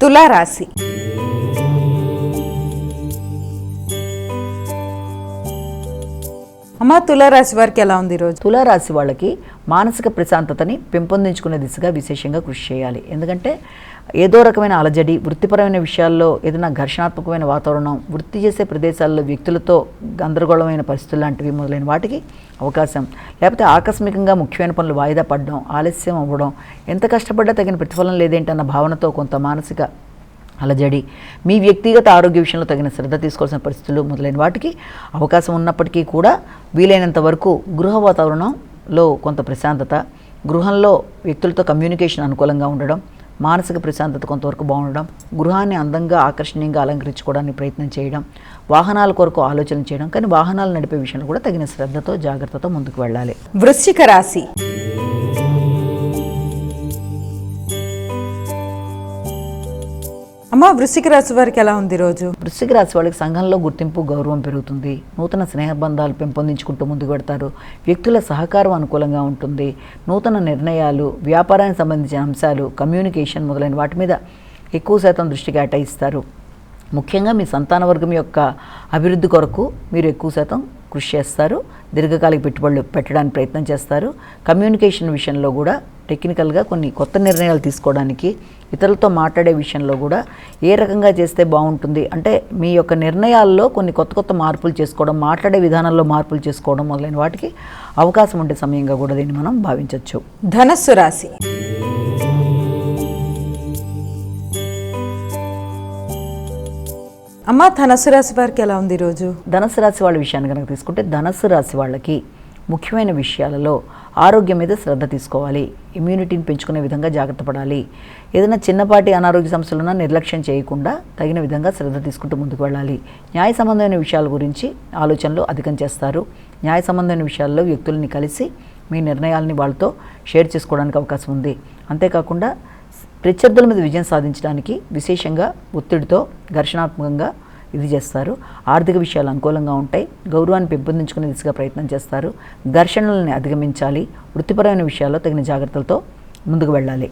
తులారాశి. అమ్మ, తులారాశి వారికి ఎలా ఉంది ఈరోజు? తులారాశి వాళ్ళకి మానసిక ప్రశాంతతని పెంపొందించుకునే దిశగా విశేషంగా కృషి చేయాలి. ఎందుకంటే ఏదో రకమైన అలజడి, వృత్తిపరమైన విషయాల్లో ఏదైనా ఘర్షణాత్మకమైన వాతావరణం, వృత్తి చేసే ప్రదేశాల్లో వ్యక్తులతో గందరగోళమైన పరిస్థితులు లాంటివి మొదలైన వాటికి అవకాశం, లేకపోతే ఆకస్మికంగా ముఖ్యమైన పనులు వాయిదా పడడం, ఆలస్యం అవ్వడం, ఎంత కష్టపడ్డా తగిన ప్రతిఫలం లేదేంటన్న భావనతో కొంత మానసిక అలజడి, మీ వ్యక్తిగత ఆరోగ్య విషయంలో తగిన శ్రద్ధ తీసుకోవాల్సిన పరిస్థితులు మొదలైన వాటికి అవకాశం ఉన్నప్పటికీ కూడా వీలైనంత వరకు గృహ వాతావరణంలో కొంత ప్రశాంతత, గృహంలో వ్యక్తులతో కమ్యూనికేషన్ అనుకూలంగా ఉండడం, మానసిక ప్రశాంతత కొంతవరకు బాగుండడం, గృహాన్ని అందంగా ఆకర్షణీయంగా అలంకరించుకోవడానికి ప్రయత్నం చేయడం, వాహనాల కొరకు ఆలోచన చేయడం, కానీ వాహనాలు నడిపే విషయంలో కూడా తగిన శ్రద్ధతో జాగ్రత్తతో ముందుకు వెళ్ళాలి. వృశ్చిక రాశి. అమ్మ, వృశ్చిక రాశి వారికి ఎలా ఉంది ఈరోజు? వృశ్చిక రాశి వాళ్ళకి సంఘంలో గుర్తింపు, గౌరవం పెరుగుతుంది. నూతన స్నేహబంధాలు పెంపొందించుకుంటూ ముందుకు పెడతారు. వ్యక్తుల సహకారం అనుకూలంగా ఉంటుంది. నూతన నిర్ణయాలు, వ్యాపారానికి సంబంధించిన అంశాలు, కమ్యూనికేషన్ మొదలైన వాటి మీద ఎక్కువ శాతం దృష్టి కేటాయిస్తారు. ముఖ్యంగా మీ సంతాన వర్గం యొక్క అభివృద్ధి కొరకు మీరు ఎక్కువ శాతం కృషి చేస్తారు. దీర్ఘకాలిక పెట్టుబడులు పెట్టడానికి ప్రయత్నం చేస్తారు. కమ్యూనికేషన్ విషయంలో కూడా టెక్నికల్గా కొన్ని కొత్త నిర్ణయాలు తీసుకోవడానికి, ఇతరులతో మాట్లాడే విషయంలో కూడా ఏ రకంగా చేస్తే బాగుంటుంది అంటే మీ యొక్క నిర్ణయాల్లో కొన్ని కొత్త కొత్త మార్పులు చేసుకోవడం, మాట్లాడే విధానంలో మార్పులు చేసుకోవడం మొదలైన వాటికి అవకాశం ఉండే సమయంగా కూడా దీన్ని మనం భావించవచ్చు. ధనస్సు రాశి. అమ్మ, ధనస్సు రాశి వారికి ఎలా ఉంది ఈరోజు? ధనస్సు రాశి వాళ్ళ విషయాన్ని కనుక తీసుకుంటే ధనస్సు రాశి వాళ్ళకి ముఖ్యమైన విషయాలలో ఆరోగ్యం మీద శ్రద్ధ తీసుకోవాలి. ఇమ్యూనిటీని పెంచుకునే విధంగా జాగ్రత్త పడాలి. ఏదైనా చిన్నపాటి అనారోగ్య సమస్యలున్నా నిర్లక్ష్యం చేయకుండా తగిన విధంగా శ్రద్ధ తీసుకుంటూ ముందుకు వెళ్ళాలి. న్యాయ సంబంధమైన విషయాల గురించి ఆలోచనలు అధికం చేస్తారు. న్యాయ సంబంధమైన విషయాల్లో వ్యక్తుల్ని కలిసి మీ నిర్ణయాలని వాళ్ళతో షేర్ చేసుకోవడానికి అవకాశం ఉంది. అంతేకాకుండా ప్రత్యర్థుల మీద విజయం సాధించడానికి విశేషంగా ఒత్తిడితో ఘర్షణాత్మకంగా ఇది చేస్తారు. ఆర్థిక విషయాలు అనుకూలంగా ఉంటాయి. గౌరవాన్ని పెంపొందించుకునే దిశగా ప్రయత్నం చేస్తారు. ఘర్షణలని అధిగమించాలి. వృత్తిపరమైన విషయాల్లో తగిన జాగ్రత్తలతో ముందుకు వెళ్ళాలి.